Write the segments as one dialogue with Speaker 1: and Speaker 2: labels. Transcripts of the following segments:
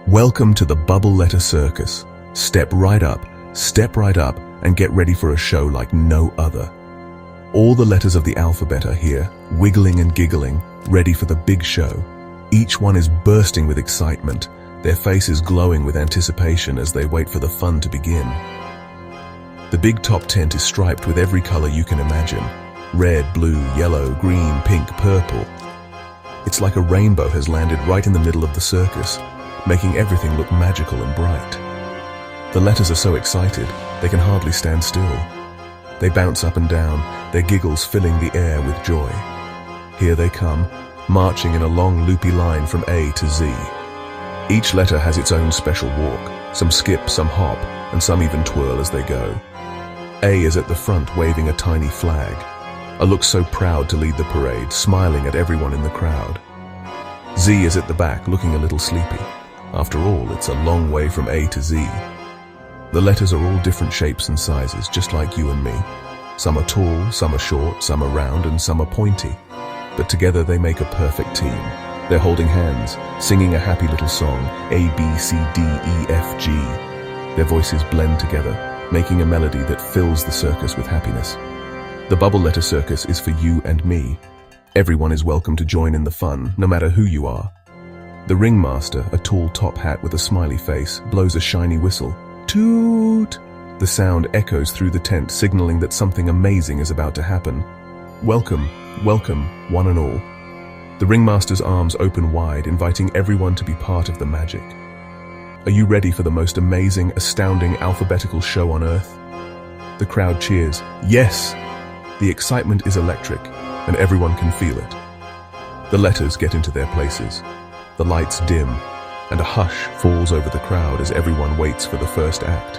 Speaker 1: Welcome to the Bubble Letter Circus. Step right up, and get ready for a show like no other. All the letters of the alphabet are here, wiggling and giggling, ready for the big show. Each one is bursting with excitement, their faces glowing with anticipation as they wait for the fun to begin. The big top tent is striped with every color you can imagine. Red, blue, yellow, green, pink, purple. It's like a rainbow has landed right in the middle of the circus, making everything look magical and bright. The letters are so excited, they can hardly stand still. They bounce up and down, their giggles filling the air with joy. Here they come, marching in a long loopy line from A to Z. Each letter has its own special walk. Some skip, some hop, and some even twirl as they go. A is at the front waving a tiny flag. A look so proud to lead the parade, smiling at everyone in the crowd. Z is at the back, looking a little sleepy. After all, it's a long way from A to Z. The letters are all different shapes and sizes, just like you and me. Some are tall, some are short, some are round, and some are pointy. But together they make a perfect team. They're holding hands, singing a happy little song, A, B, C, D, E, F, G. Their voices blend together, making a melody that fills the circus with happiness. The Bubble Letter Circus is for you and me. Everyone is welcome to join in the fun, no matter who you are. The ringmaster, a tall top hat with a smiley face, blows a shiny whistle. Toot! The sound echoes through the tent, signaling that something amazing is about to happen. Welcome, welcome, one and all. The ringmaster's arms open wide, inviting everyone to be part of the magic. Are you ready for the most amazing, astounding, alphabetical show on Earth? The crowd cheers. Yes! The excitement is electric, and everyone can feel it. The letters get into their places. The lights dim, and a hush falls over the crowd as everyone waits for the first act.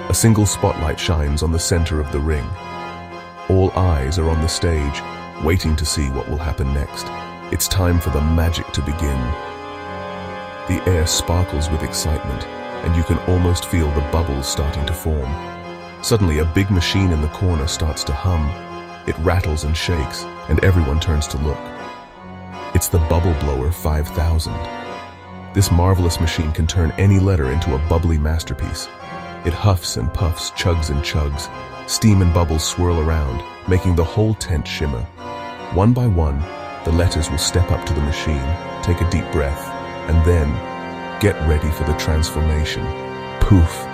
Speaker 1: A single spotlight shines on the center of the ring. All eyes are on the stage, waiting to see what will happen next. It's time for the magic to begin. The air sparkles with excitement, and you can almost feel the bubbles starting to form. Suddenly, a big machine in the corner starts to hum. It rattles and shakes, and everyone turns to look. It's the Bubble Blower 5000. This marvelous machine can turn any letter into a bubbly masterpiece. It huffs and puffs, chugs and chugs. Steam and bubbles swirl around, making the whole tent shimmer. One by one, the letters will step up to the machine, take a deep breath, and then get ready for the transformation. Poof!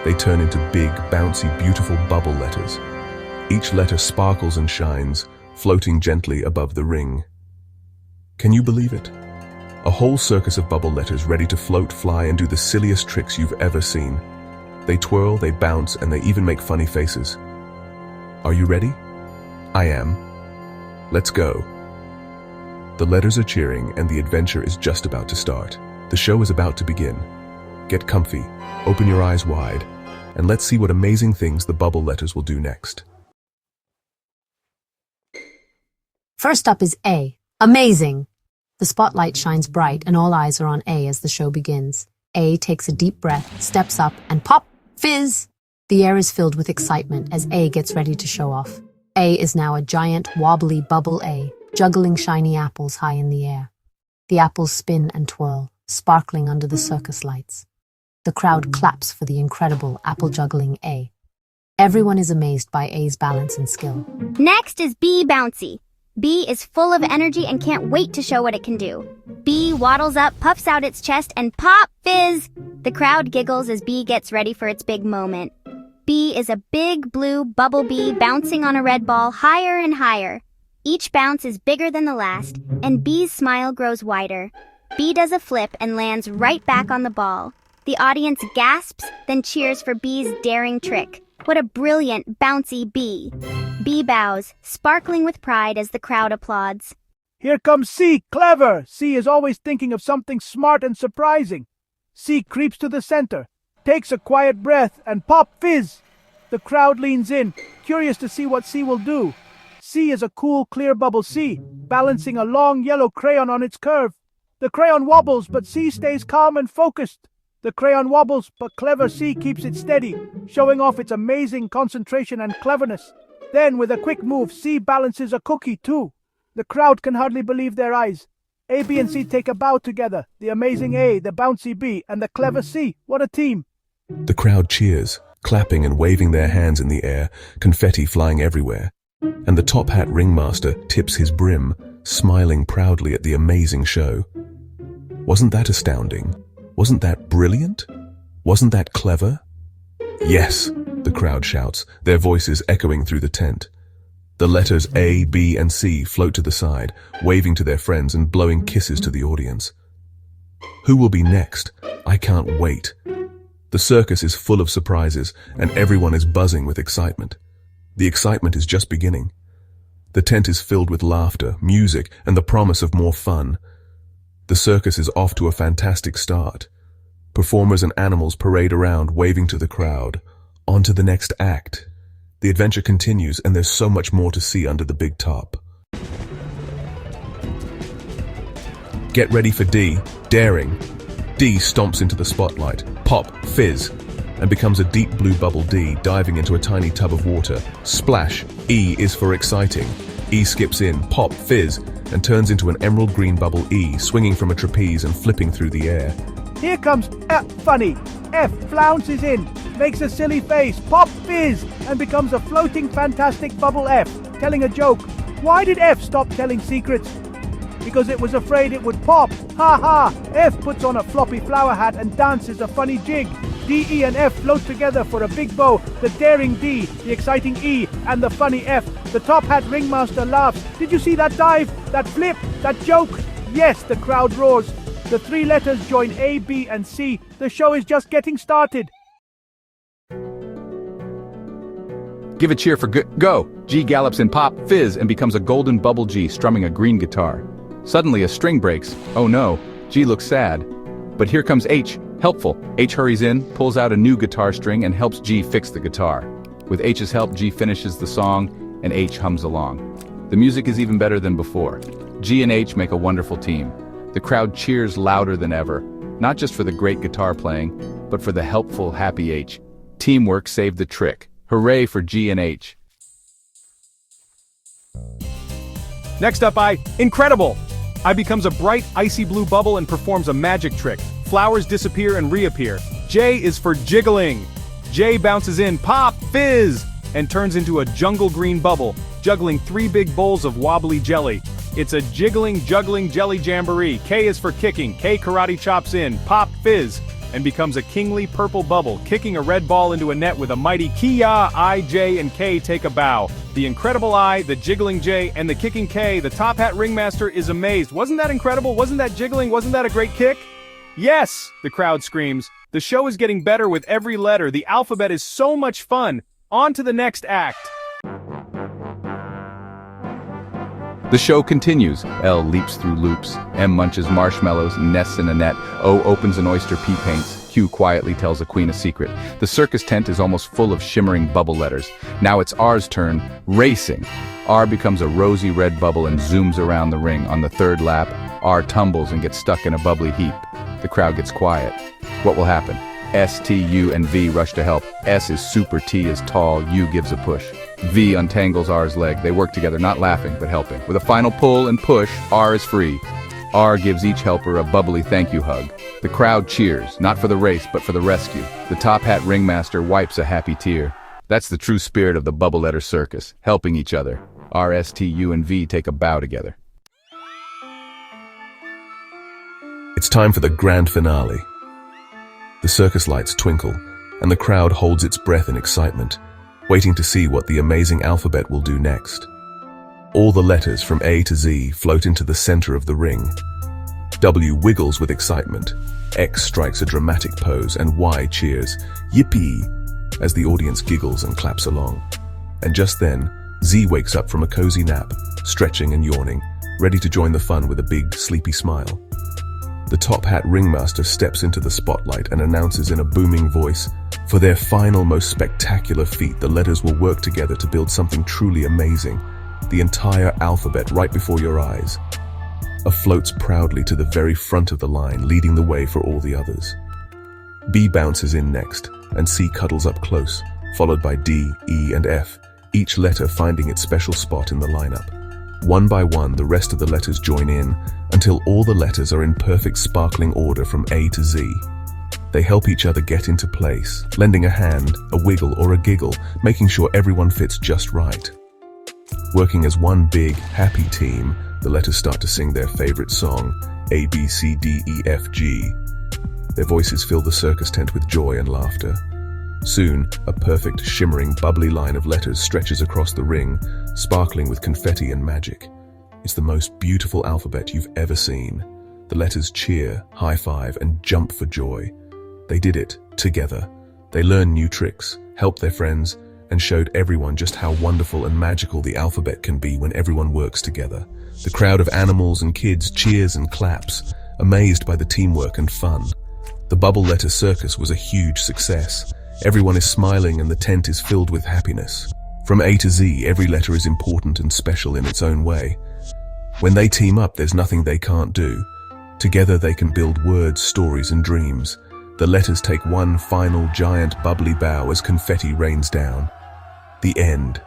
Speaker 1: They turn into big, bouncy, beautiful bubble letters. Each letter sparkles and shines, floating gently above the ring. Can you believe it? A whole circus of bubble letters ready to float, fly, and do the silliest tricks you've ever seen. They twirl, they bounce, and they even make funny faces. Are you ready? I am. Let's go. The letters are cheering, and the adventure is just about to start. The show is about to begin. Get comfy, open your eyes wide, and let's see what amazing things the bubble letters will do next.
Speaker 2: First up is A. Amazing! The spotlight shines bright and all eyes are on A as the show begins. A takes a deep breath, steps up, and pop! Fizz! The air is filled with excitement as A gets ready to show off. A is now a giant, wobbly bubble A, juggling shiny apples high in the air. The apples spin and twirl, sparkling under the circus lights. The crowd claps for the incredible apple-juggling A. Everyone is amazed by A's balance and skill.
Speaker 3: Next is B Bouncy. B is full of energy and can't wait to show what it can do. B waddles up, puffs out its chest, and pop! Fizz! The crowd giggles as B gets ready for its big moment. B is a big blue bubble bee bouncing on a red ball higher and higher. Each bounce is bigger than the last, and B's smile grows wider. B does a flip and lands right back on the ball. The audience gasps, then cheers for B's daring trick. What a brilliant, bouncy bee. B bows, sparkling with pride as the crowd applauds.
Speaker 4: Here comes C, clever! C is always thinking of something smart and surprising. C creeps to the center, takes a quiet breath, and pop! Fizz! The crowd leans in, curious to see what C will do. C is a cool, clear bubble C, balancing a long yellow crayon on its curve. The crayon wobbles, but C stays calm and focused. The crayon wobbles, but clever C keeps it steady, showing off its amazing concentration and cleverness. Then, with a quick move, C balances a cookie, too. The crowd can hardly believe their eyes. A, B, and C take a bow together. The amazing A, the bouncy B, and the clever C. What a team.
Speaker 1: The crowd cheers, clapping and waving their hands in the air, confetti flying everywhere. And the top hat ringmaster tips his brim, smiling proudly at the amazing show. Wasn't that astounding? Wasn't that brilliant? Wasn't that clever? Yes, the crowd shouts, their voices echoing through the tent. The letters A, B, and C float to the side, waving to their friends and blowing kisses to the audience. Who will be next? I can't wait. The circus is full of surprises, and everyone is buzzing with excitement. The excitement is just beginning. The tent is filled with laughter, music, and the promise of more fun. The circus is off to a fantastic start. Performers and animals parade around, waving to the crowd. On to the next act. The adventure continues, and there's so much more to see under the big top. Get ready for D, daring. D stomps into the spotlight, pop, fizz, and becomes a deep blue bubble D, diving into a tiny tub of water. Splash. E is for exciting. E skips in, pop, fizz, and turns into an emerald green bubble E, swinging from a trapeze and flipping through the air.
Speaker 4: Here comes funny. F flounces in, makes a silly face, pop, fizz, and becomes a floating fantastic bubble F, telling a joke. Why did F stop telling secrets? Because it was afraid it would pop. Ha ha! F puts on a floppy flower hat and dances a funny jig. D, E, and F float together for a big bow. The daring D, the exciting E, and the funny F. The top hat ringmaster laughs. Did you see that dive? That flip? That joke? Yes, the crowd roars. The three letters join A, B, and C. The show is just getting started.
Speaker 5: Give a cheer for go! G gallops in pop, fizz, and becomes a golden bubble G, strumming a green guitar. Suddenly a string breaks. Oh no, G looks sad. But here comes H, helpful. H hurries in, pulls out a new guitar string, and helps G fix the guitar. With H's help, G finishes the song, and H hums along. The music is even better than before. G and H make a wonderful team. The crowd cheers louder than ever, not just for the great guitar playing, but for the helpful, happy H. Teamwork saved the trick. Hooray for G and H.
Speaker 6: Next up, incredible! I becomes a bright, icy blue bubble and performs a magic trick. Flowers disappear and reappear. J is for jiggling. J bounces in, pop, fizz, and turns into a jungle green bubble, juggling 3 big bowls of wobbly jelly. It's a jiggling, juggling jelly jamboree. K is for kicking. K karate chops in, pop, fizz, and becomes a kingly purple bubble, kicking a red ball into a net with a mighty Kia. I, J, and K take a bow. The incredible I, the jiggling J, and the kicking K. The top hat ringmaster is amazed. Wasn't that incredible? Wasn't that jiggling? Wasn't that a great kick? Yes, the crowd screams. The show is getting better with every letter. The alphabet is so much fun. On to the next act.
Speaker 5: The show continues. L leaps through loops. M munches marshmallows, nests in a net. O opens an oyster P paints. Q quietly tells a queen a secret. The circus tent is almost full of shimmering bubble letters. Now it's R's turn, racing. R becomes a rosy red bubble and zooms around the ring. On the third lap, R tumbles and gets stuck in a bubbly heap. The crowd gets quiet. What will happen? S, T, U, and V rush to help. S is super, T is tall, U gives a push. V untangles R's leg. They work together, not laughing, but helping. With a final pull and push, R is free. R gives each helper a bubbly thank you hug. The crowd cheers, not for the race, but for the rescue. The top hat ringmaster wipes a happy tear. That's the true spirit of the bubble letter circus, helping each other. R, S, T, U, and V take a bow together.
Speaker 1: It's time for the grand finale. The circus lights twinkle, and the crowd holds its breath in excitement, waiting to see what the amazing alphabet will do next. All the letters from A to Z float into the center of the ring. W wiggles with excitement, X strikes a dramatic pose, and Y cheers, yippee, as the audience giggles and claps along. And just then, Z wakes up from a cozy nap, stretching and yawning, ready to join the fun with a big, sleepy smile. The top hat ringmaster steps into the spotlight and announces in a booming voice, for their final, most spectacular feat, the letters will work together to build something truly amazing. The entire alphabet right before your eyes. A floats proudly to the very front of the line, leading the way for all the others. B bounces in next, and C cuddles up close, followed by D, E, and F, each letter finding its special spot in the lineup. One by one, the rest of the letters join in until all the letters are in perfect sparkling order from A to Z. They help each other get into place, lending a hand, a wiggle, or a giggle, making sure everyone fits just right. Working as one big, happy team, the letters start to sing their favorite song, A, B, C, D, E, F, G. Their voices fill the circus tent with joy and laughter. Soon, a perfect, shimmering, bubbly line of letters stretches across the ring, sparkling with confetti and magic. It's the most beautiful alphabet you've ever seen. The letters cheer, high-five, and jump for joy. They did it, together. They learned new tricks, helped their friends, and showed everyone just how wonderful and magical the alphabet can be when everyone works together. The crowd of animals and kids cheers and claps, amazed by the teamwork and fun. The bubble letter circus was a huge success. Everyone is smiling and the tent is filled with happiness. From A to Z, every letter is important and special in its own way. When they team up, there's nothing they can't do. Together they can build words, stories, and dreams. The letters take one final giant bubbly bow as confetti rains down. The end.